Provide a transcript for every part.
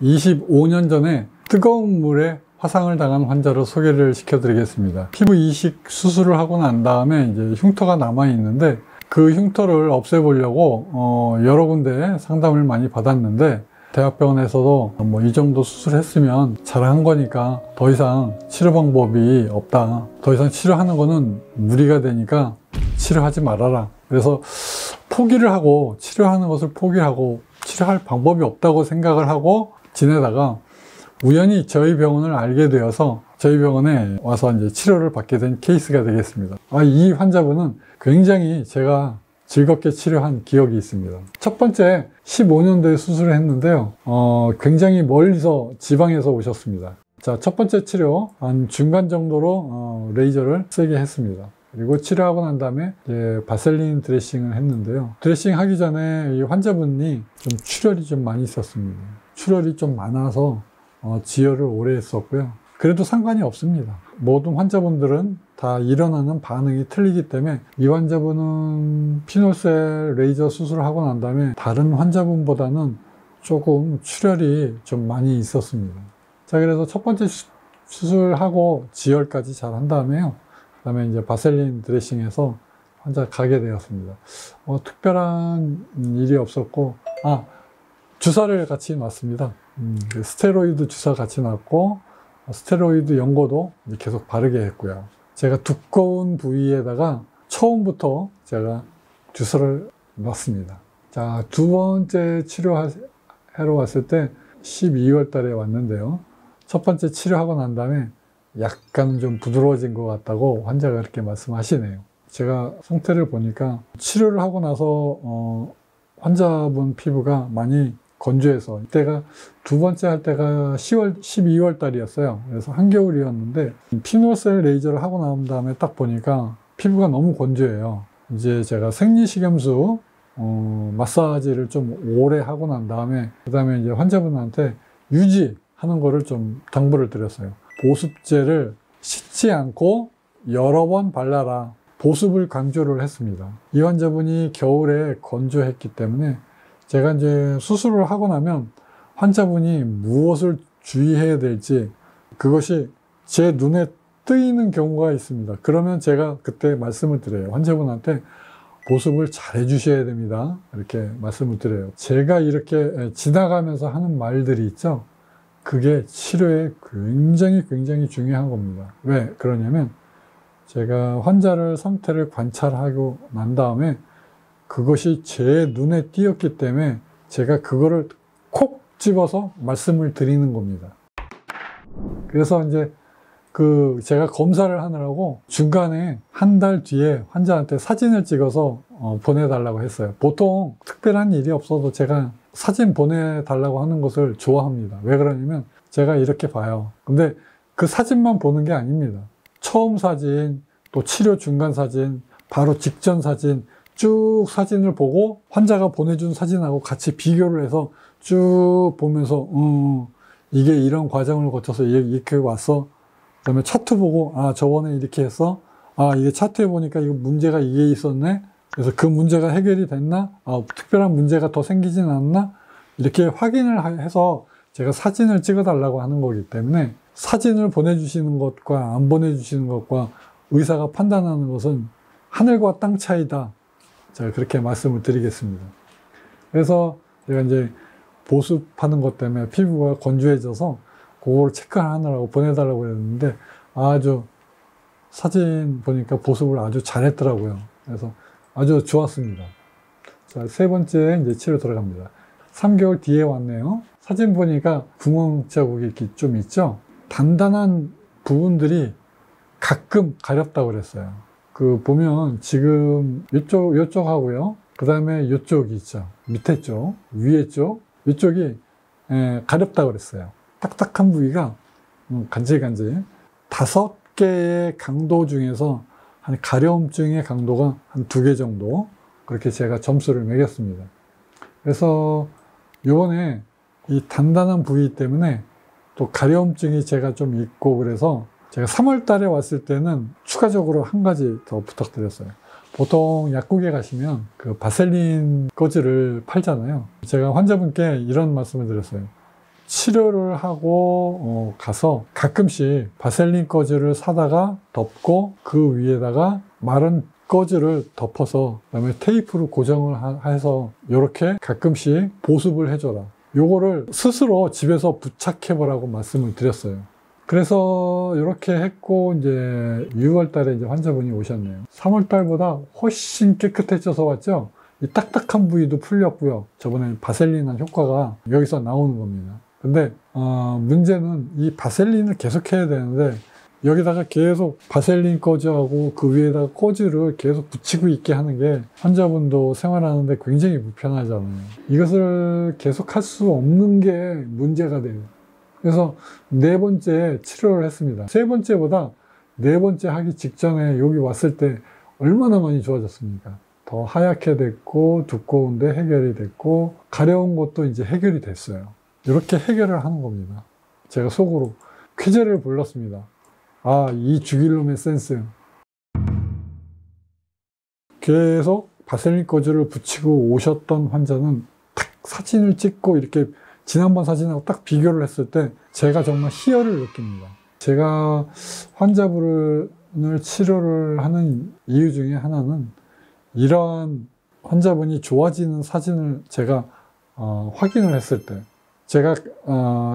25년 전에 뜨거운 물에 화상을 당한 환자로 소개를 시켜드리겠습니다. 피부 이식 수술을 하고 난 다음에 이제 흉터가 남아 있는데 그 흉터를 없애보려고 여러 군데 상담을 많이 받았는데 대학병원에서도 뭐 이 정도 수술했으면 잘한 거니까 더 이상 치료 방법이 없다. 더 이상 치료하는 거는 무리가 되니까 치료하지 말아라. 그래서 포기를 하고 치료하는 것을 포기하고 치료할 방법이 없다고 생각을 하고 지내다가 우연히 저희 병원을 알게 되어서 저희 병원에 와서 이제 치료를 받게 된 케이스가 되겠습니다. 이 환자분은 굉장히 제가 즐겁게 치료한 기억이 있습니다. 첫 번째 15년도에 수술을 했는데요. 굉장히 멀리서 지방에서 오셨습니다. 자, 첫 번째 치료 한 중간 정도로 레이저를 세게 했습니다. 그리고 치료하고 난 다음에 이제 바셀린 드레싱을 했는데요. 드레싱 하기 전에 이 환자분이 좀 출혈이 좀 많이 있었습니다. 출혈이 좀 많아서 지혈을 오래 했었고요. 그래도 상관이 없습니다. 모든 환자분들은 다 일어나는 반응이 틀리기 때문에 이 환자분은 피놀셀 레이저 수술을 하고 난 다음에 다른 환자분보다는 조금 출혈이 좀 많이 있었습니다. 자, 그래서 첫 번째 수술하고 지혈까지 잘 한 다음에요. 그 다음에 이제 바셀린 드레싱해서 환자 가게 되었습니다. 특별한 일이 없었고, 주사를 같이 놨습니다. 스테로이드 주사 같이 놨고, 스테로이드 연고도 계속 바르게 했고요. 제가 두꺼운 부위에다가 처음부터 제가 주사를 놨습니다. 자, 두 번째 치료하러 왔을 때 12월 달에 왔는데요. 첫 번째 치료하고 난 다음에 약간 좀 부드러워진 것 같다고 환자가 그렇게 말씀하시네요. 제가 상태를 보니까 치료를 하고 나서 환자분 피부가 많이 건조해서 이때가 두 번째 할 때가 12월 달이었어요. 그래서 한겨울이었는데 피놀셀 레이저를 하고 나온 다음에 딱 보니까 피부가 너무 건조해요. 이제 제가 생리식염수 마사지를 좀 오래 하고 난 다음에 그 다음에 이제 환자분한테 유지하는 거를 좀 당부를 드렸어요. 보습제를 씻지 않고 여러 번 발라라. 보습을 강조를 했습니다. 이 환자분이 겨울에 건조했기 때문에 제가 이제 수술을 하고 나면 환자분이 무엇을 주의해야 될지 그것이 제 눈에 뜨이는 경우가 있습니다. 그러면 제가 그때 말씀을 드려요. 환자분한테 보습을 잘 해주셔야 됩니다. 이렇게 말씀을 드려요. 제가 이렇게 지나가면서 하는 말들이 있죠. 그게 치료에 굉장히 중요한 겁니다. 왜 그러냐면 제가 환자를 상태를 관찰하고 난 다음에 그것이 제 눈에 띄었기 때문에 제가 그거를 콕 집어서 말씀을 드리는 겁니다. 그래서 이제 제가 검사를 하느라고 중간에 한 달 뒤에 환자한테 사진을 찍어서 보내달라고 했어요. 보통 특별한 일이 없어도 제가 사진 보내달라고 하는 것을 좋아합니다. 왜 그러냐면 제가 이렇게 봐요. 근데 그 사진만 보는 게 아닙니다. 처음 사진, 또 치료 중간 사진, 바로 직전 사진, 쭉 사진을 보고 환자가 보내준 사진하고 같이 비교를 해서 쭉 보면서 이게 이런 과정을 거쳐서 이렇게 왔어. 그 다음에 차트 보고 저번에 이렇게 했어. 이게 차트에 보니까 이거 문제가 이게 있었네. 그래서 그 문제가 해결이 됐나? 특별한 문제가 더 생기진 않나? 이렇게 확인을 해서 제가 사진을 찍어 달라고 하는 거기 때문에 사진을 보내주시는 것과 안 보내주시는 것과 의사가 판단하는 것은 하늘과 땅 차이다. 제가 그렇게 말씀을 드리겠습니다. 그래서 제가 이제 보습하는 것 때문에 피부가 건조해져서 그거를 체크하느라고 보내달라고 했는데 아주 사진 보니까 보습을 아주 잘했더라고요. 그래서 아주 좋았습니다. 자, 세 번째 이제 치료 들어갑니다. 3개월 뒤에 왔네요. 사진 보니까 구멍 자국이 이렇게 좀 있죠? 단단한 부분들이 가끔 가렵다고 그랬어요. 보면 지금 요쪽하고요. 그 다음에 요쪽이 있죠. 밑에 쪽, 위에 쪽, 이쪽이 가렵다고 그랬어요. 딱딱한 부위가 간질간질. 5개의 강도 중에서 한 가려움증의 강도가 한 2개 정도 그렇게 제가 점수를 매겼습니다. 그래서 요번에 이 단단한 부위 때문에 또 가려움증이 제가 좀 있고 그래서 제가 3월 달에 왔을 때는 추가적으로 한 가지 더 부탁드렸어요. 보통 약국에 가시면 그 바셀린 거즈를 팔잖아요. 제가 환자분께 이런 말씀을 드렸어요. 치료를 하고 가서 가끔씩 바셀린 거즈를 사다가 덮고 그 위에다가 마른 거즈를 덮어서 그다음에 테이프로 고정을 해서 이렇게 가끔씩 보습을 해줘라. 요거를 스스로 집에서 부착해 보라고 말씀을 드렸어요. 그래서 이렇게 했고 이제 6월 달에 이제 환자분이 오셨네요. 3월 달보다 훨씬 깨끗해져서 왔죠. 이 딱딱한 부위도 풀렸고요. 저번에 바셀린한 효과가 여기서 나오는 겁니다. 근데 문제는 이 바셀린을 계속 해야 되는데 여기다가 계속 바셀린 거즈하고 그 위에다가 거즈를 계속 붙이고 있게 하는 게 환자분도 생활하는데 굉장히 불편하잖아요. 이것을 계속 할 수 없는 게 문제가 돼요. 그래서 4번째 치료를 했습니다. 3번째보다 4번째 하기 직전에 여기 왔을 때 얼마나 많이 좋아졌습니까? 더 하얗게 됐고 두꺼운데 해결이 됐고 가려운 것도 이제 해결이 됐어요. 이렇게 해결을 하는 겁니다. 제가 속으로 쾌재를 불렀습니다. 아, 이 죽일 놈의 센스. 계속 바셀린 거즈를 붙이고 오셨던 환자는 딱 사진을 찍고 이렇게 지난번 사진하고 딱 비교를 했을 때 제가 정말 희열을 느낍니다. 제가 환자분을 치료를 하는 이유 중에 하나는 이러한 환자분이 좋아지는 사진을 제가 확인을 했을 때 제가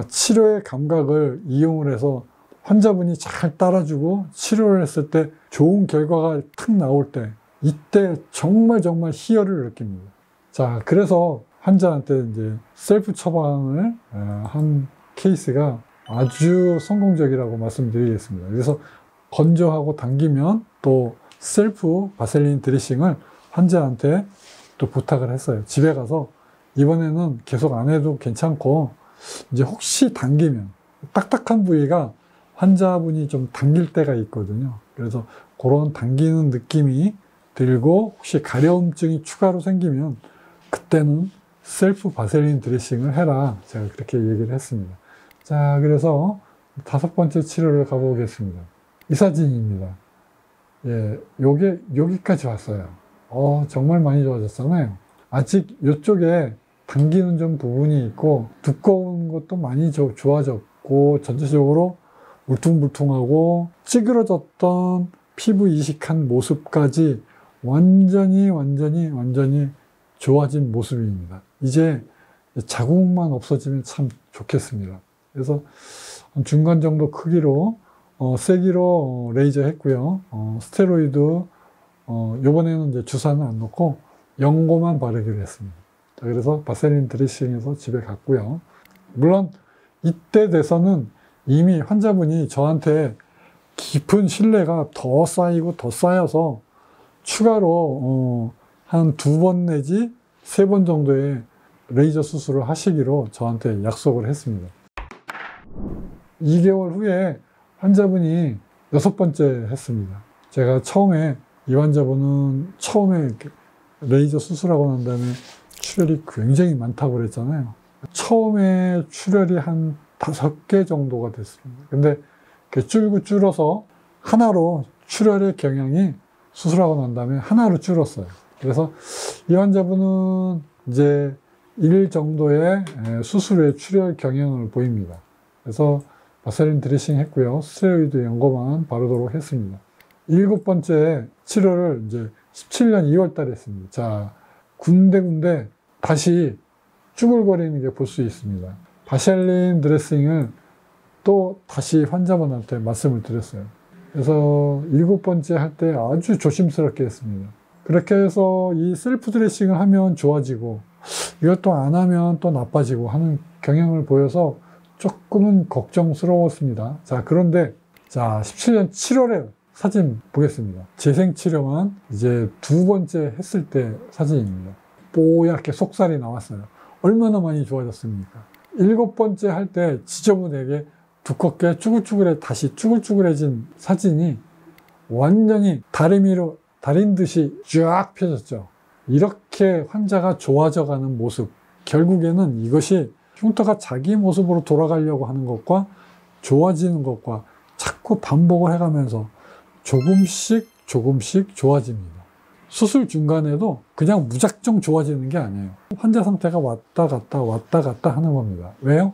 치료의 감각을 이용을 해서 환자분이 잘 따라주고 치료를 했을 때 좋은 결과가 탁 나올 때 이때 정말 희열을 느낍니다. 자, 그래서 환자한테 이제 셀프 처방을 한 케이스가 아주 성공적이라고 말씀드리겠습니다. 그래서 건조하고 당기면 또 셀프 바셀린 드레싱을 환자한테 또 부탁을 했어요. 집에 가서 이번에는 계속 안 해도 괜찮고 이제 혹시 당기면 딱딱한 부위가 환자분이 좀 당길 때가 있거든요. 그래서 그런 당기는 느낌이 들고 혹시 가려움증이 추가로 생기면 그때는 셀프 바셀린 드레싱을 해라. 제가 그렇게 얘기를 했습니다. 자, 그래서 5번째 치료를 가보겠습니다. 이 사진입니다. 예, 요게 여기까지 왔어요. 정말 많이 좋아졌잖아요. 아직 이쪽에 당기는 좀 부분이 있고 두꺼운 것도 많이 좋아졌고 전체적으로 울퉁불퉁하고 찌그러졌던 피부 이식한 모습까지 완전히 좋아진 모습입니다. 이제 자국만 없어지면 참 좋겠습니다. 그래서 중간 정도 크기로 세기로 레이저 했고요. 스테로이드 요번에는 이제 주사는 안 넣고 연고만 바르기로 했습니다. 자, 그래서 바셀린 드레싱해서 집에 갔고요. 물론 이때 돼서는 이미 환자분이 저한테 깊은 신뢰가 더 쌓이고 더 쌓여서 추가로 한 2번 내지 3번 정도의 레이저 수술을 하시기로 저한테 약속을 했습니다. 2개월 후에 환자분이 6번째 했습니다. 제가 처음에 이 환자분은 처음에 레이저 수술하고 난 다음에 출혈이 굉장히 많다고 그랬잖아요. 처음에 출혈이 한 5개 정도가 됐습니다. 근데 줄어서 하나로 출혈의 경향이 수술하고 난 다음에 하나로 줄었어요. 그래서 이 환자분은 이제 1 정도의 수술 후에 출혈 경향을 보입니다. 그래서 바셀린 드레싱 했고요. 스테로이드 연고만 바르도록 했습니다. 7번째 치료를 이제 17년 2월 달에 했습니다. 자, 군데군데 다시 쭈글거리는 게 볼 수 있습니다. 바셀린 드레싱을 또 다시 환자분한테 말씀을 드렸어요. 그래서 7번째 할 때 아주 조심스럽게 했습니다. 그렇게 해서 이 셀프 드레싱을 하면 좋아지고 이것도 안 하면 또 나빠지고 하는 경향을 보여서 조금은 걱정스러웠습니다. 자, 그런데 자, 17년 7월에 사진 보겠습니다. 재생치료만 이제 2번째 했을 때 사진입니다. 뽀얗게 속살이 나왔어요. 얼마나 많이 좋아졌습니까? 7번째 할 때 지저분하게 두껍게 다시 쭈글쭈글해진 사진이 완전히 다린 듯이 쫙 펴졌죠. 이렇게 환자가 좋아져가는 모습, 결국에는 이것이 흉터가 자기 모습으로 돌아가려고 하는 것과 좋아지는 것과 자꾸 반복을 해가면서 조금씩 좋아집니다. 수술 중간에도 그냥 무작정 좋아지는 게 아니에요. 환자 상태가 왔다 갔다 하는 겁니다. 왜요?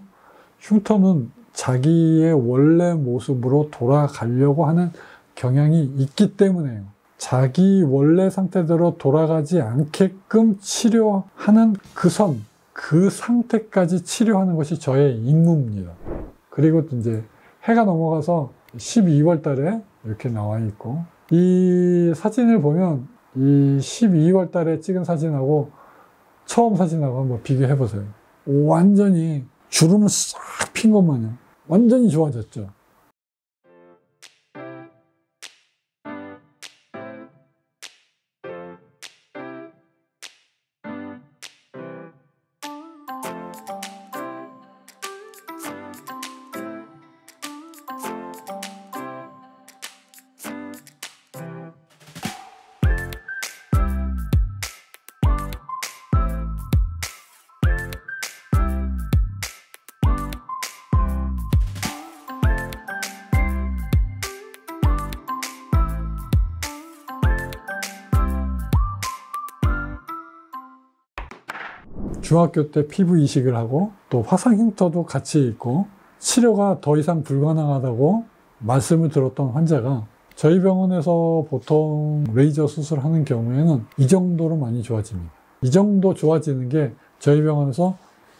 흉터는 자기의 원래 모습으로 돌아가려고 하는 경향이 있기 때문에요. 자기 원래 상태대로 돌아가지 않게끔 치료하는 그 선, 그 상태까지 치료하는 것이 저의 임무입니다. 그리고 이제 해가 넘어가서 12월 달에 이렇게 나와 있고, 이 사진을 보면 이 12월 달에 찍은 사진하고 처음 사진하고 한번 비교해 보세요. 완전히 주름을 싹 핀 것 마냥 완전히 좋아졌죠. 중학교 때 피부 이식을 하고 또 화상 흉터도 같이 있고 치료가 더 이상 불가능하다고 말씀을 들었던 환자가 저희 병원에서 보통 레이저 수술하는 경우에는 이 정도로 많이 좋아집니다. 이 정도 좋아지는 게 저희 병원에서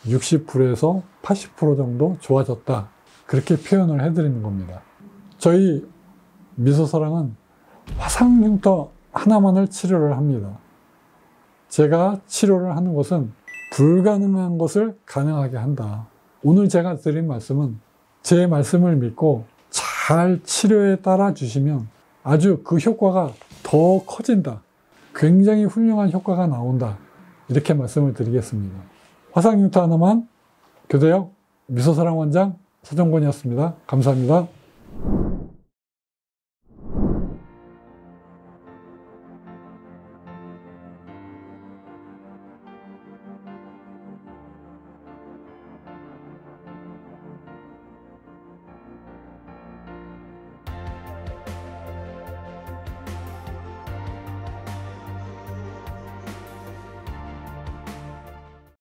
60%에서 80% 정도 좋아졌다, 그렇게 표현을 해드리는 겁니다. 저희 미소사랑은 화상 흉터 하나만을 치료를 합니다. 제가 치료를 하는 것은 불가능한 것을 가능하게 한다. 오늘 제가 드린 말씀은 제 말씀을 믿고 잘 치료에 따라 주시면 아주 그 효과가 더 커진다, 굉장히 훌륭한 효과가 나온다, 이렇게 말씀을 드리겠습니다. 화상 흉터 하나만 교대역 미소사랑 원장 서정권이었습니다. 감사합니다.